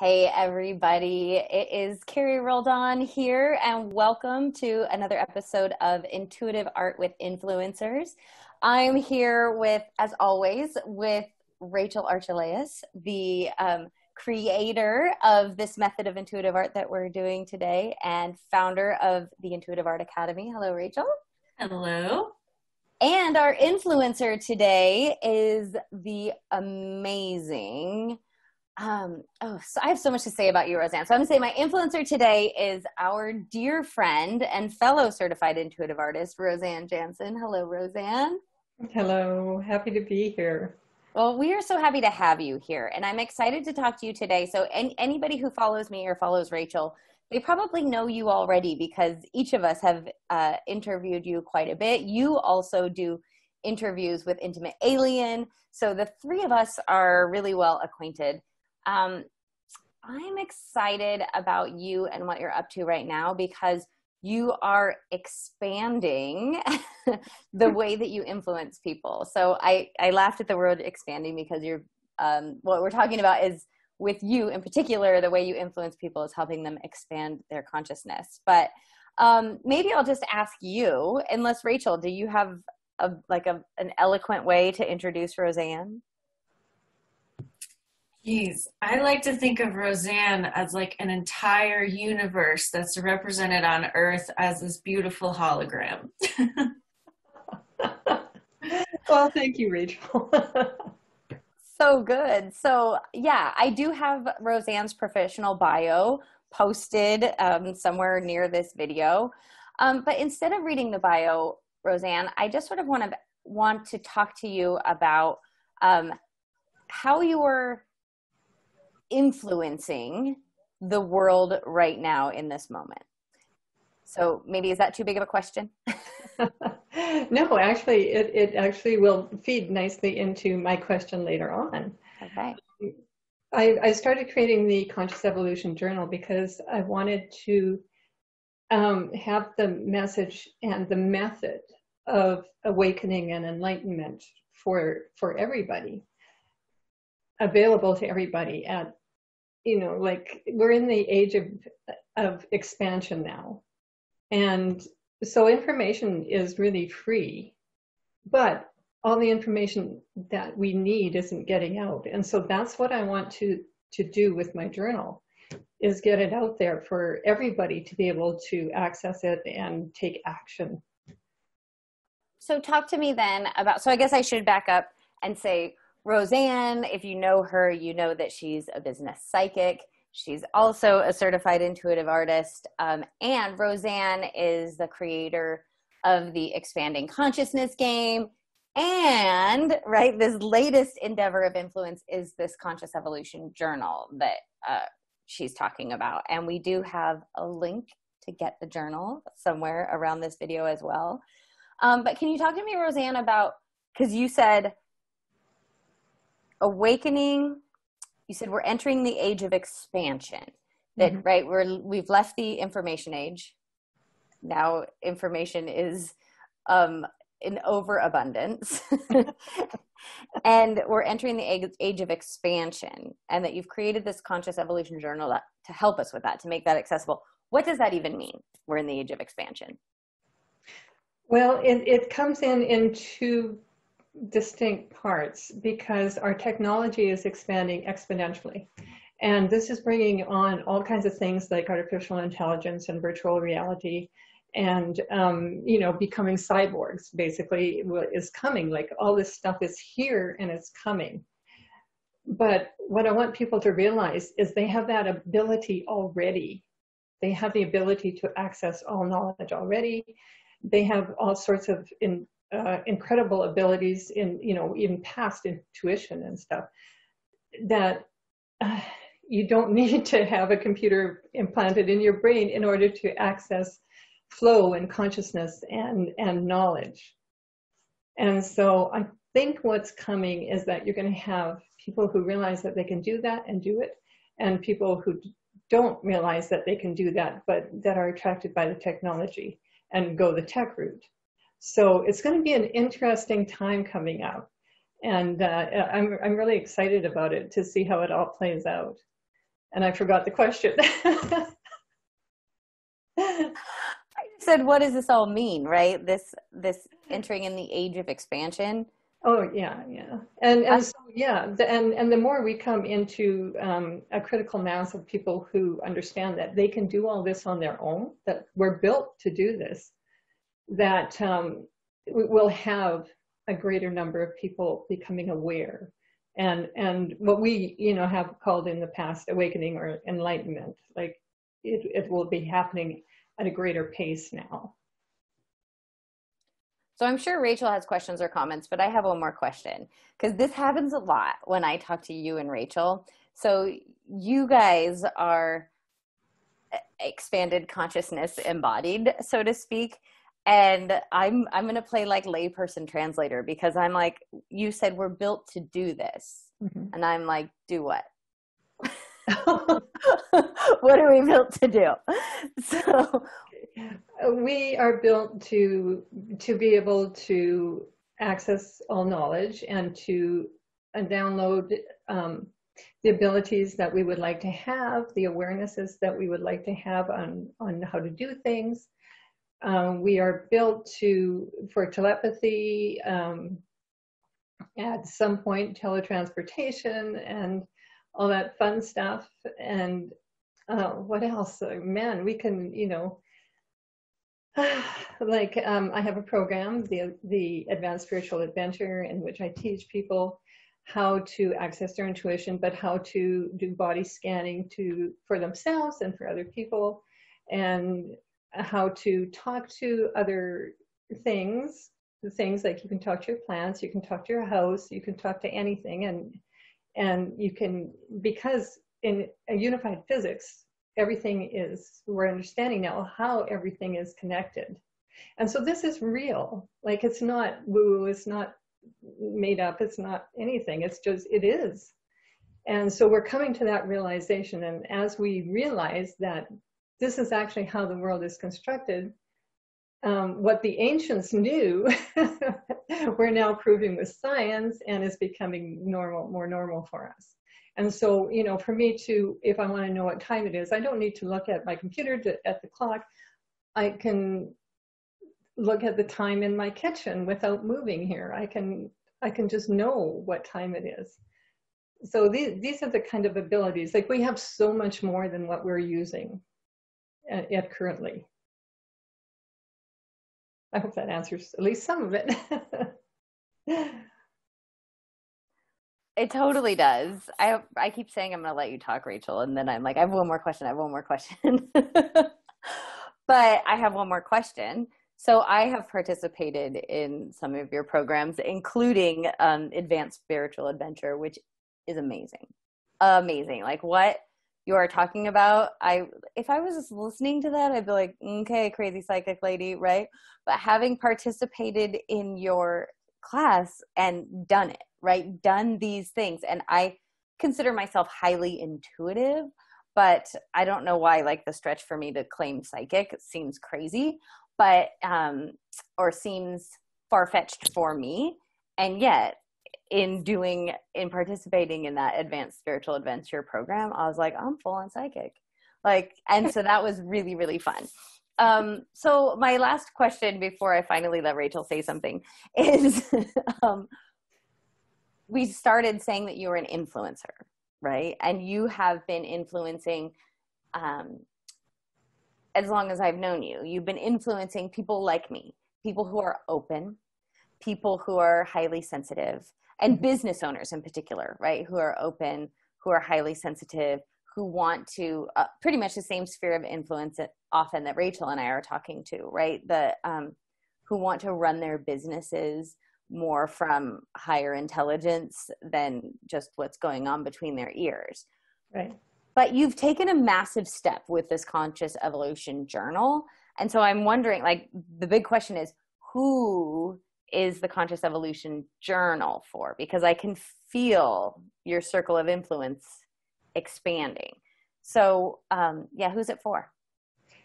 Hey everybody, it is Carrie Roldan here, and welcome to another episode of Intuitive Art with Influencers. I'm here with, as always, with Rachel Archelaus, the creator of this method of intuitive art that we're doing today and founder of the Intuitive Art Academy. Hello, Rachel. Hello. And our influencer today is the amazing so I have so much to say about you, Roseanne. So I'm going to say my influencer today is our dear friend and fellow certified intuitive artist, Roseanne Jansen. Hello, Roseanne. Hello, happy to be here. Well, we are so happy to have you here, and I'm excited to talk to you today. So anybody who follows me or follows Rachel, they probably know you already because each of us have interviewed you quite a bit. You also do interviews with Intimate Alien. So the three of us are really well acquainted. I'm excited about you and what you're up to right now because you are expanding the way that you influence people. So I laughed at the word expanding because you're what we're talking about is with you in particular, the way you influence people is helping them expand their consciousness. But maybe I'll just ask you, unless Rachel, do you have an eloquent way to introduce Roseanne? Geez, I like to think of Roseanne as like an entire universe that's represented on Earth as this beautiful hologram. Well, thank you, Rachel. So good. So yeah, I do have Roseanne's professional bio posted somewhere near this video. But instead of reading the bio, Roseanne, I just sort of want to talk to you about how you were influencing the world right now in this moment. So maybe is that too big of a question? No, actually, it actually will feed nicely into my question later on. Okay. I started creating the Conscious Evolution Journal because I wanted to have the message and the method of awakening and enlightenment for everybody, available to everybody at, like we're in the age of expansion now. And so information is really free, but all the information that we need isn't getting out. And so that's what I want to do with my journal, is get it out there for everybody to be able to access it and take action. So talk to me then about, so I guess I should back up and say, Roseanne, if you know her, you know that she's a business psychic. She's also a certified intuitive artist. And Roseanne is the creator of the Expanding Consciousness game. And, right, this latest endeavor of influence is this Conscious Evolution Journal that she's talking about. And we do have a link to get the journal somewhere around this video as well. But can you talk to me, Roseanne, about, because you said awakening, you said we're entering the age of expansion, that mm-hmm. right, we've left the information age. Now information is in overabundance. And we're entering the age of expansion, and that you've created this Conscious Evolution Journal to help us with that, to make that accessible. What does that even mean? We're in the age of expansion. Well, it comes in two distinct parts, because our technology is expanding exponentially. And this is bringing on all kinds of things like artificial intelligence and virtual reality and, becoming cyborgs, basically, is coming. Like, all this stuff is here and it's coming. But what I want people to realize is they have that ability already. They have the ability to access all knowledge already. They have all sorts of incredible abilities in, even past intuition and stuff, that you don't need to have a computer implanted in your brain in order to access flow and consciousness and knowledge. And so I think what's coming is that you're going to have people who realize that they can do that and do it, and people who don't realize that they can do that, but that are attracted by the technology and go the tech route. So it's going to be an interesting time coming up, and I'm really excited about it, to see how it all plays out. And I forgot the question. I said, what does this all mean, right? This entering in the age of expansion. Oh yeah, yeah, and so yeah, and the more we come into a critical mass of people who understand that they can do all this on their own, that we're built to do this, that we'll have a greater number of people becoming aware, and what we have called in the past awakening or enlightenment, like it will be happening at a greater pace now. So I'm sure Rachel has questions or comments, but I have one more question because this happens a lot when I talk to you and Rachel. So you guys are expanded consciousness embodied, so to speak. And I'm going to play like layperson translator because I'm like, you said we're built to do this. Mm-hmm. And I'm like, do what? What are we built to do? So we are built to be able to access all knowledge and to download the abilities that we would like to have, the awarenesses that we would like to have on how to do things. We are built for telepathy, at some point teletransportation and all that fun stuff. And what else? Man, we can, like I have a program, the Advanced Spiritual Adventure, in which I teach people how to access their intuition, but how to do body scanning for themselves and for other people, and how to talk to other things. The things like you can talk to your plants, you can talk to your house, you can talk to anything, and you can, because in a unified physics, we're understanding now how everything is connected. And so this is real. Like, it's not woo, it's not made up, it's not anything, it is. And so we're coming to that realization. And as we realize that this is actually how the world is constructed, what the ancients knew, we're now proving with science, and is becoming more normal for us. And so, for me if I want to know what time it is, I don't need to look at my computer at the clock. I can look at the time in my kitchen without moving here. I can just know what time it is. So these are the kind of abilities. Like, we have so much more than what we're using at currently. I hope that answers at least some of it. It totally does. I keep saying I'm going to let you talk, Rachel, and then I'm like, I have one more question. But I have one more question. So I have participated in some of your programs, including Advanced Spiritual Adventure, which is amazing. Amazing. Like, what you are talking about, if I was just listening to that, I'd be like, okay, crazy psychic lady, right? But having participated in your class and done it, right? Done these things. And I consider myself highly intuitive, but I don't know why, like, the stretch for me to claim psychic seems crazy, but, or seems far-fetched for me. And yet, in participating in that Advanced Spiritual Adventure program, I was like, I'm full on psychic. Like, and so that was really, really fun. So my last question before I finally let Rachel say something is, we started saying that you were an influencer, right? And you have been influencing, as long as I've known you, you've been influencing people like me, people who are open, people who are highly sensitive, and business owners in particular, right? Who are open, who are highly sensitive, who want to, pretty much the same sphere of influence often that Rachel and I are talking to, right? Who want to run their businesses more from higher intelligence than just what's going on between their ears. Right. But you've taken a massive step with this Conscious Evolution Journal. And so I'm wondering, like, the big question is, who is the Conscious Evolution Journal for? Because I can feel your circle of influence expanding. So, who's it for?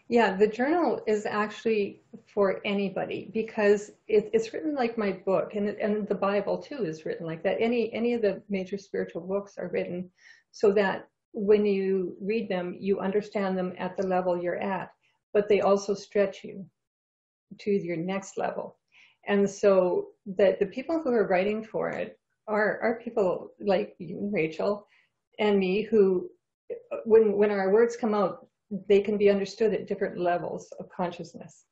Yeah, the journal is actually for anybody, because it's written like my book, and the Bible too is written like that. Any of the major spiritual books are written so that when you read them, you understand them at the level you're at, but they also stretch you to your next level. And so the people who are writing for it are people like you, Rachel, and me, who, when our words come out, they can be understood at different levels of consciousness.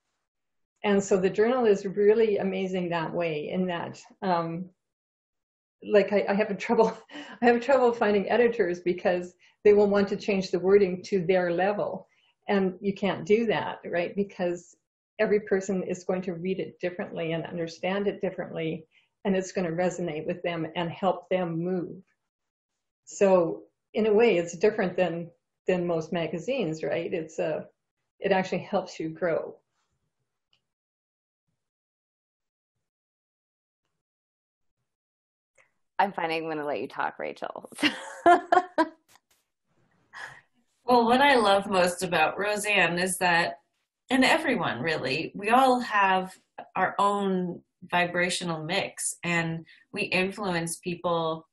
And so the journal is really amazing that way, in that, like I have trouble finding editors because they will want to change the wording to their level. And you can't do that, right? Because every person is going to read it differently and understand it differently, and it's going to resonate with them and help them move. So in a way, it's different than most magazines, right? It actually helps you grow. I'm finding I'm going to let you talk, Rachel. Well, what I love most about Roseanne is that, and everyone really, we all have our own vibrational mix, and we influence people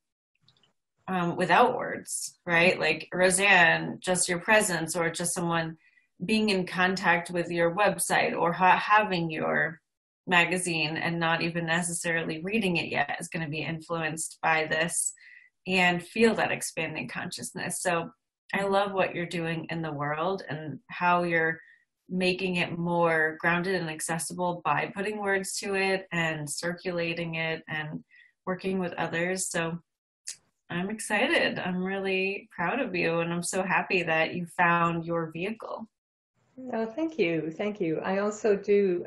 without words, right? Like Roseanne, just your presence, or just someone being in contact with your website, or having your magazine and not even necessarily reading it yet, is going to be influenced by this and feel that expanding consciousness. So I love what you're doing in the world and how you're making it more grounded and accessible by putting words to it and circulating it and working with others. So I'm excited. I'm really proud of you, and I'm so happy that you found your vehicle. Oh, thank you. Thank you. I also do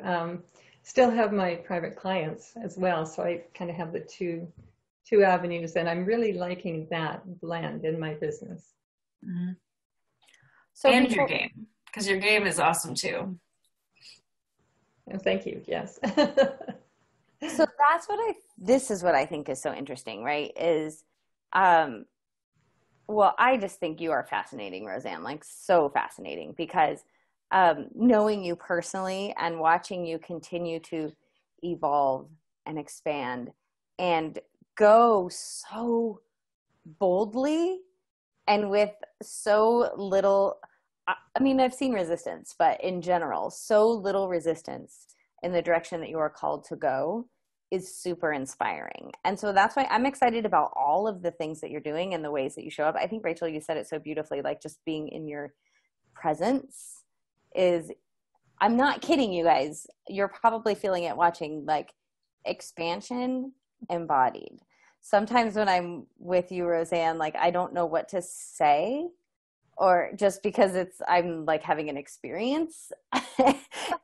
still have my private clients as well. So I kind of have the two avenues, and I'm really liking that blend in my business. Mm-hmm. So and your game, because your game is awesome too. Oh, thank you. Yes. So this is what I think is so interesting, right? Well, I just think you are fascinating, Roseanne, like so fascinating, because knowing you personally and watching you continue to evolve and expand and go so boldly and with so little, I mean, I've seen resistance, but in general, so little resistance in the direction that you are called to go is super inspiring. And so that's why I'm excited about all of the things that you're doing and the ways that you show up. I think, Rachel, you said it so beautifully, like just being in your presence is, I'm not kidding you guys. You're probably feeling it watching, like expansion embodied. Sometimes when I'm with you, Roseanne, like I don't know what to say, or just because I'm like having an experience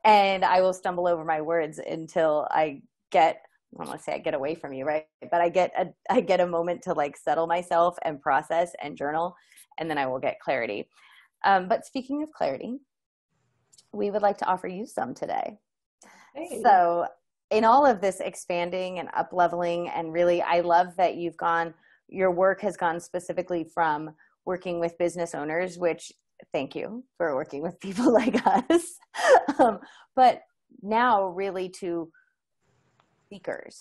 and I will stumble over my words until I don't want to say I get away from you, right? But I get a moment to like settle myself and process and journal, and then I will get clarity. But speaking of clarity, we would like to offer you some today. Hey. So in all of this expanding and up-leveling, and really, I love that your work has gone specifically from working with business owners, which thank you for working with people like us, but now really to seekers,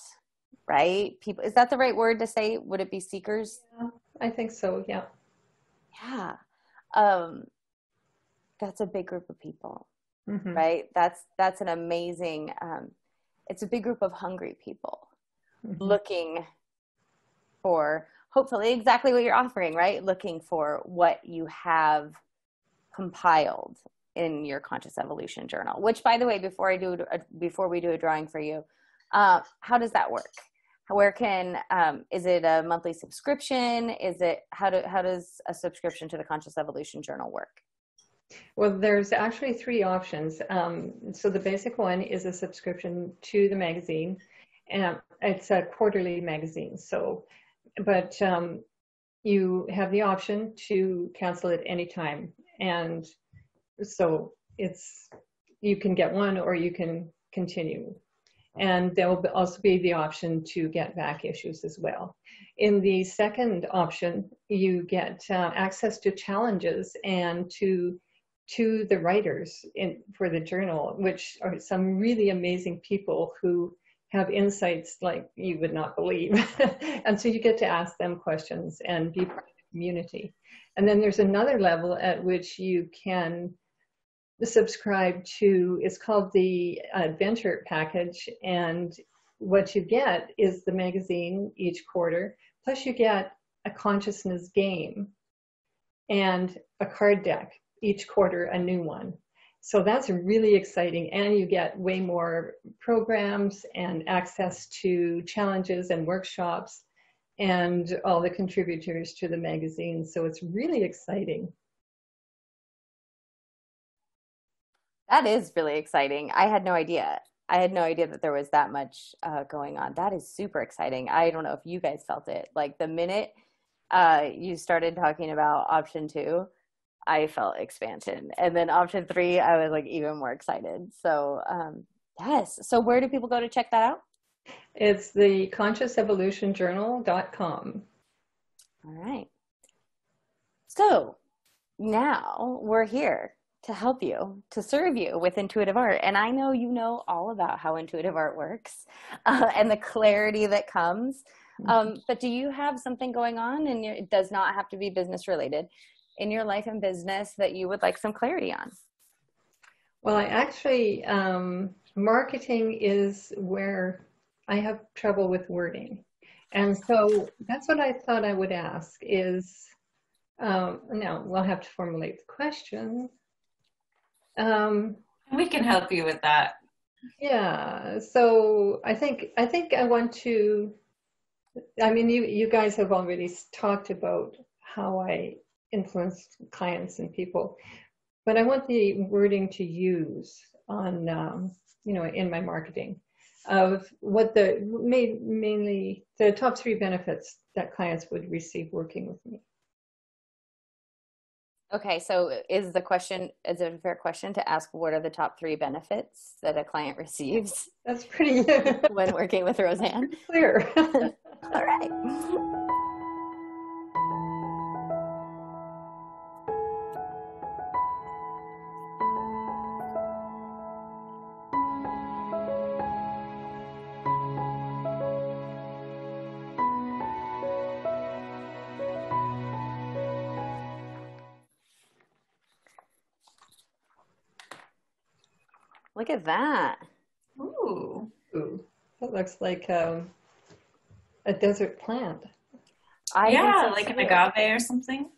right? People, is that the right word to say? Would it be seekers? Yeah, I think so. Yeah. Yeah. That's a big group of people, mm-hmm. right? That's an amazing, it's a big group of hungry people mm-hmm. looking for hopefully exactly what you're offering, right? Looking for what you have compiled in your Conscious Evolution Journal, which, by the way, before we do a drawing for you, how does that work? Where is it a monthly subscription? How does a subscription to the Conscious Evolution Journal work? Well, there's actually 3 options. So the basic one is a subscription to the magazine, and it's a quarterly magazine. So, but you have the option to cancel it anytime, and so you can get one or you can continue. And there will also be the option to get back issues as well. In the second option, you get access to challenges and to the writers for the journal, which are some really amazing people who have insights like you would not believe. And so you get to ask them questions and be part of the community. And then there's another level at which you can subscribe to, it's called the Adventure Package. And what you get is the magazine each quarter, plus you get a consciousness game and a card deck each quarter, a new one. So that's really exciting. And you get way more programs and access to challenges and workshops and all the contributors to the magazine. So it's really exciting. That is really exciting. I had no idea. I had no idea that there was that much going on. That is super exciting. I don't know if you guys felt it. Like the minute you started talking about option 2, I felt expansion. And then option 3, I was like even more excited. So yes. So where do people go to check that out? It's the consciousevolutionjournal.com. All right. So now we're here to help you, to serve you with intuitive art. And I know you know all about how intuitive art works and the clarity that comes. But do you have something going on, and it does not have to be business related, in your life and business that you would like some clarity on? Well, I actually, marketing is where I have trouble with wording. And so that's what I thought I would ask is, now we'll have to formulate the question. We can help you with that. Yeah, so I think I want to, I mean, you guys have already talked about how I influence clients and people, but I want the wording to use on, you know, in my marketing of what mainly the top 3 benefits that clients would receive working with me. Okay, so is it a fair question to ask what are the top 3 benefits that a client receives? That's pretty when working with Roseanne? Clear. All right. Look at that. Ooh. Ooh, that looks like a desert plant. Yeah, like an agave or something.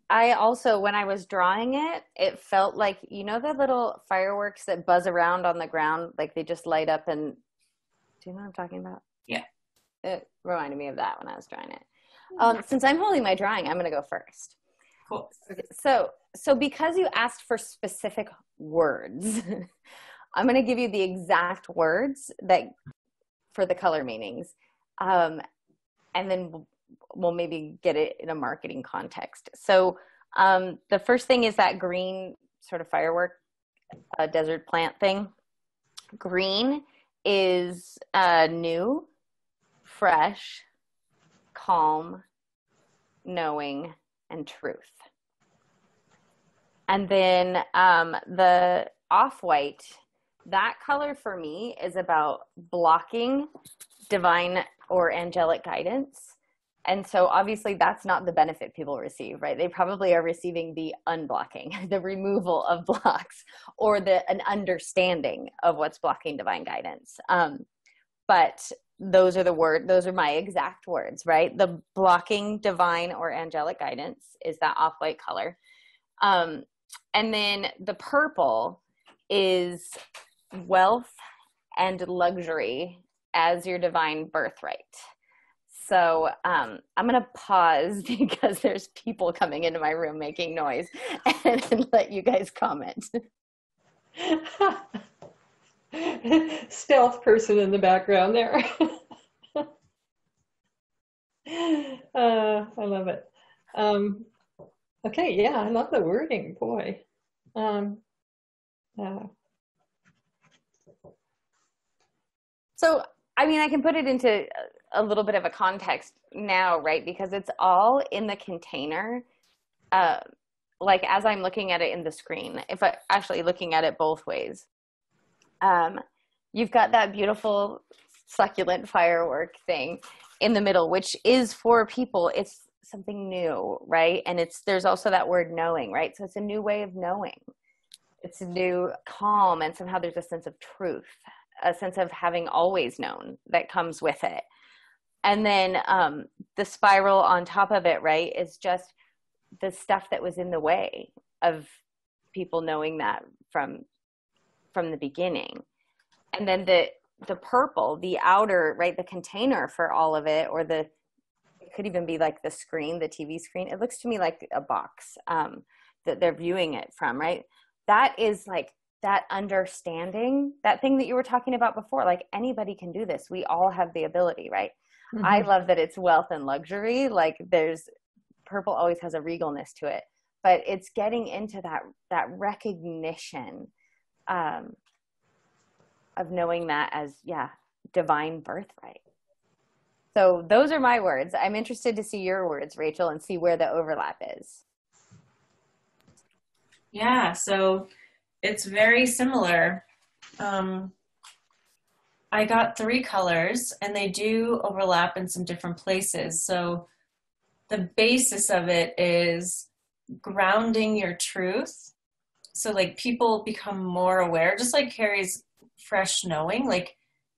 I also, when I was drawing it, it felt like, you know, the little fireworks that buzz around on the ground, like they just light up, and do you know what I'm talking about? Yeah. It reminded me of that when I was drawing it. Since I'm holding my drawing, I'm going to go first. Cool. So because you asked for specific words, I'm going to give you the exact words that for the color meanings. And then we'll maybe get it in a marketing context. So the first thing is that green sort of firework desert plant thing. Green is new, fresh, calm, knowing, and truth. And then the off-white, that color for me is about blocking divine or angelic guidance. And so obviously that's not the benefit people receive, right? They probably are receiving the unblocking, the removal of blocks, or an understanding of what's blocking divine guidance. But those are my exact words, right? The blocking divine or angelic guidance is that off-white color. And then the purple is wealth and luxury as your divine birthright. So I'm going to pause because there's people coming into my room making noise and let you guys comment. Stealth person in the background there. I love it. Okay, yeah, I love the wording, boy. So, I mean, I can put it into a little bit of a context now, right? Because it's all in the container. Like as I'm looking at it in the screen, if I actually looking at it both ways, you've got that beautiful succulent firework thing in the middle, which is for people. It's something new, right? And there's also that word knowing, right? So it's a new way of knowing. It's a new calm, and somehow there's a sense of truth, a sense of having always known that comes with it. And then the spiral on top of it, right, is just the stuff that was in the way of people knowing that from the beginning. And then the purple, the outer, right, the container for all of it, or it could even be like the screen, the TV screen. It looks to me like a box that they're viewing it from, right? That is like that understanding, that thing that you were talking about before, like anybody can do this. We all have the ability, right? Mm-hmm. I love that it's wealth and luxury. Like purple always has a regalness to it, but it's getting into that recognition of knowing that as, divine birthright. So those are my words. I'm interested to see your words, Rachel, and see where the overlap is. Yeah, so it's very similar. I got 3 colors, and they do overlap in some different places. So the basis of it is grounding your truth. So like people become more aware, just like Carrie's fresh knowing, like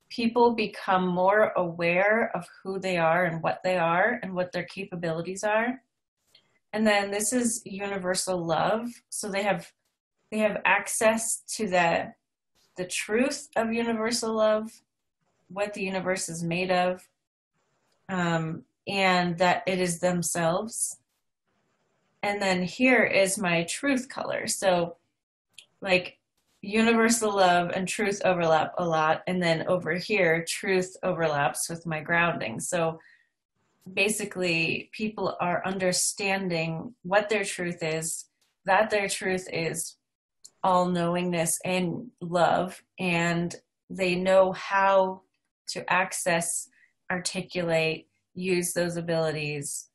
people become more aware of who they are and what their capabilities are. And then this is universal love. So they have access to the truth of universal love, what the universe is made of, and that it is themselves. And then here is my truth color. So like universal love and truth overlap a lot. And then over here, truth overlaps with my grounding. So basically people are understanding what their truth is, that their truth is all knowingness and love, and they know how to access, articulate, use those abilities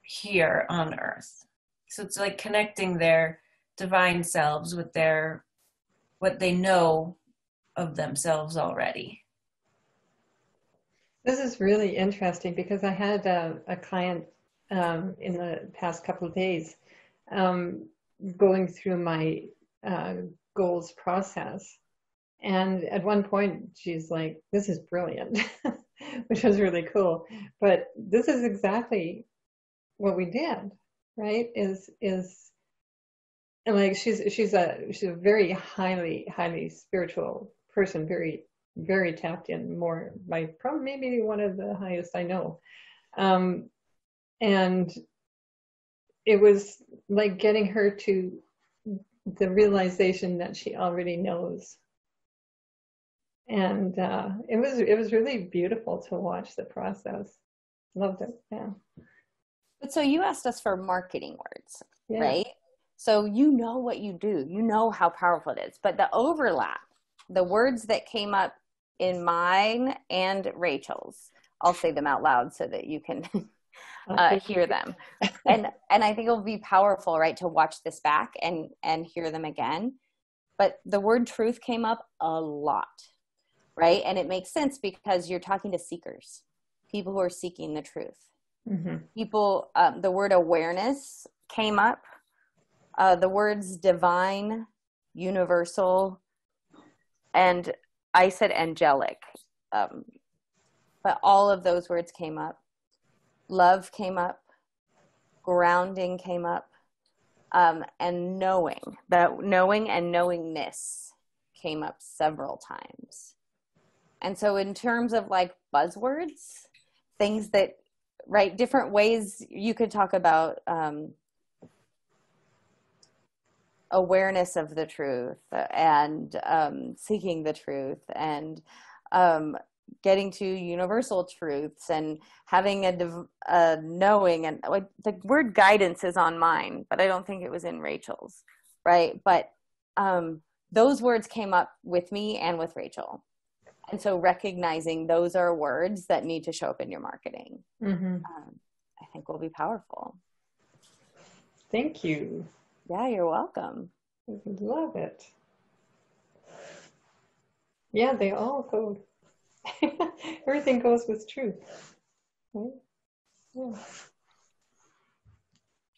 here on earth. So it's like connecting their divine selves with what they know of themselves already. This is really interesting because I had a client in the past couple of days going through my goals process. And at one point, she's like, this is brilliant, which was really cool. But this is exactly what we did, right? Is and like she's a very highly spiritual person, very very tapped in, more by probably maybe one of the highest I know, and it was like getting her to the realization that she already knows, and it was really beautiful to watch the process. Loved it. Yeah. But so you asked us for marketing words, right? So you know what you do, you know how powerful it is, but the overlap, the words that came up in mine and Rachel's, I'll say them out loud so that you can hear them. And I think it'll be powerful, right, to watch this back and hear them again. But the word truth came up a lot, right? And it makes sense because you're talking to seekers, people who are seeking the truth. Mm-hmm. People, the word awareness came up. The words divine, universal, and I said angelic. But all of those words came up. Love came up. Grounding came up. And knowing. That knowing and knowingness came up several times. And so in terms of like buzzwords, things that, right, different ways you could talk about awareness of the truth and seeking the truth and getting to universal truths and having a knowing, and like the word guidance is on mine, but I don't think it was in Rachel's, right? But those words came up with me and with Rachel. And so recognizing those are words that need to show up in your marketing, I think will be powerful. Thank you. Yeah, you're welcome. I love it. Yeah, they all go. Everything goes with truth. Right? Yeah.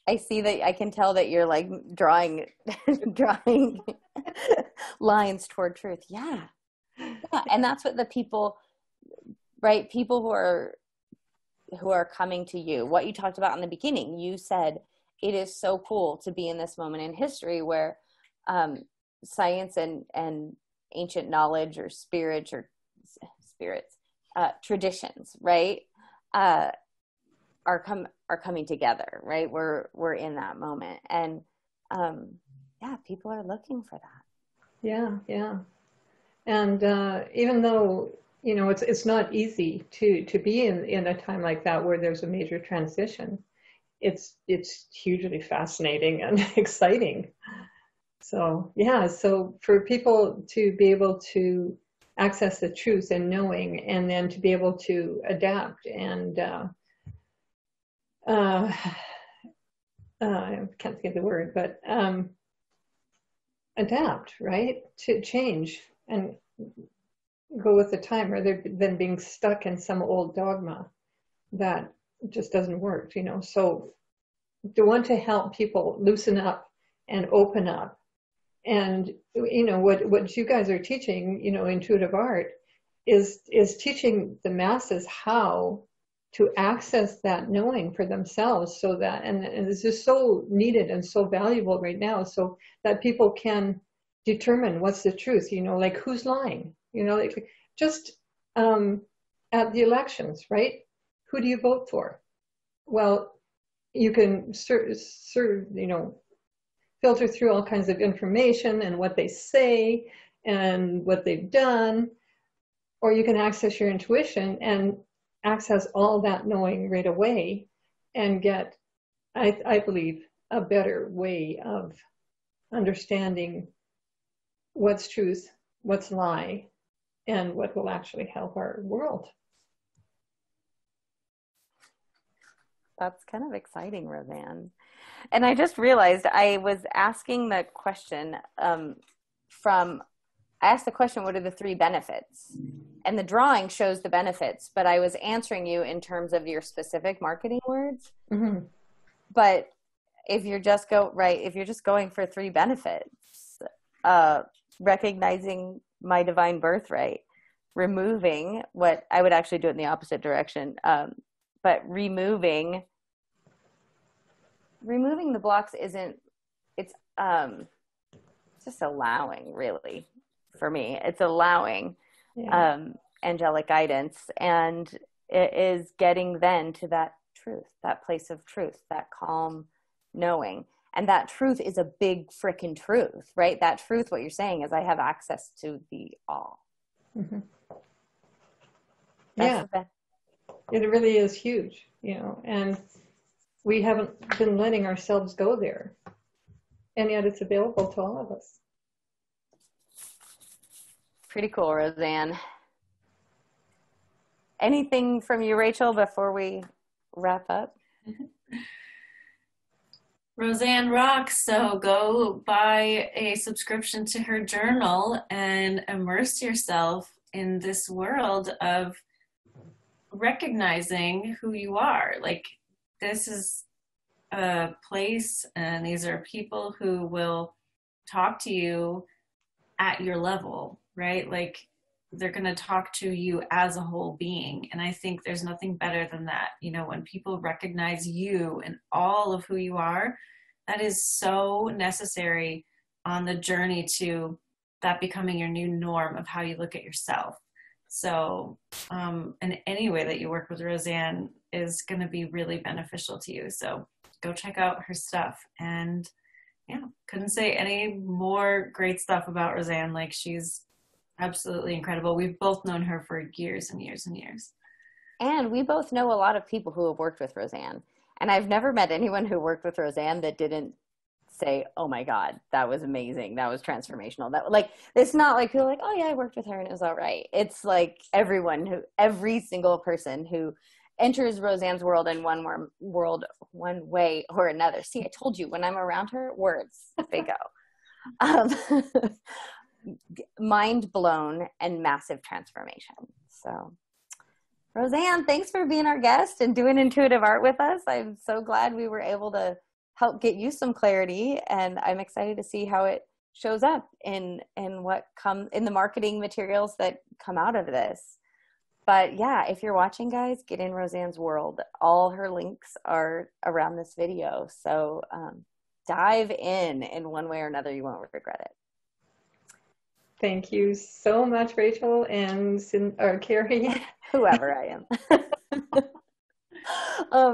I see that. I can tell that you're like drawing drawing lines toward truth. Yeah. Yeah. And that's what the people, right? People who are coming to you, what you talked about in the beginning, you said it is so cool to be in this moment in history where science and ancient knowledge or spirits, traditions, right, are coming together, right? We're in that moment, and yeah, people are looking for that. Yeah, yeah. And even though, you know, it's not easy to be in a time like that where there's a major transition, it's hugely fascinating and exciting. So yeah, so for people to be able to access the truth and knowing, and then to be able to adapt and I can't think of the word, but adapt, right? To change and go with the time rather than being stuck in some old dogma that just doesn't work, you know. So to want to help people loosen up and open up. And, you know, what you guys are teaching, you know, intuitive art is teaching the masses how to access that knowing for themselves, so that, and this is so needed and so valuable right now, so that people can determine what's the truth, you know, like who's lying, you know, like just at the elections, right? Who do you vote for? Well, you can you know, filter through all kinds of information and what they say and what they've done, or you can access your intuition and access all that knowing right away and get, I believe, a better way of understanding what's truth, what's lie, and what will actually help our world. That's kind of exciting, Roseanne. And I just realized I was asking the question I asked the question, what are the 3 benefits? And the drawing shows the benefits, but I was answering you in terms of your specific marketing words. Mm-hmm. But if you're just going for 3 benefits, recognizing my divine birthright, removing what I would actually do it in the opposite direction, but removing the blocks it's just allowing, really, for me. It's allowing angelic guidance, and it is getting then to that truth, that place of truth, that calm knowing. And that truth is a big frickin' truth, right? That truth, what you're saying is I have access to the all. Mm-hmm. Yeah, it really is huge, you know, and we haven't been letting ourselves go there. And yet it's available to all of us. Pretty cool, Roseanne. Anything from you, Rachel, before we wrap up? Roseanne rocks, so go buy a subscription to her journal and immerse yourself in this world of recognizing who you are. Like, this is a place and these are people who will talk to you at your level, right? Like, they're going to talk to you as a whole being. And I think there's nothing better than that. You know, when people recognize you and all of who you are, that is so necessary on the journey to that becoming your new norm of how you look at yourself. So, in any way that you work with Roseanne is going to be really beneficial to you. So go check out her stuff. And yeah, couldn't say any more great stuff about Roseanne. Like, she's absolutely incredible. We've both known her for years and years and years. And we both know a lot of people who have worked with Roseanne. And I've never met anyone who worked with Roseanne that didn't say, oh my God, that was amazing. That was transformational. That, like, it's not like people are like, oh yeah, I worked with her and it was all right. It's like every single person who enters Roseanne's world in one way or another. See, I told you, when I'm around her, words, they go. Mind blown and massive transformation. So, Roseanne, thanks for being our guest and doing intuitive art with us. I'm so glad we were able to help get you some clarity, and I'm excited to see how it shows up in what come in the marketing materials that come out of this. But yeah, if you're watching, guys, get in Roseanne's world. All her links are around this video. So dive in one way or another. You won't regret it. Thank you so much, Rachel and Carrie. Whoever I am.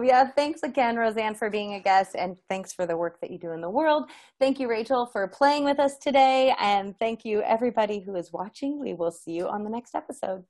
Yeah, thanks again, Roseanne, for being a guest, and thanks for the work that you do in the world. Thank you, Rachel, for playing with us today, and thank you, everybody who is watching. We will see you on the next episode.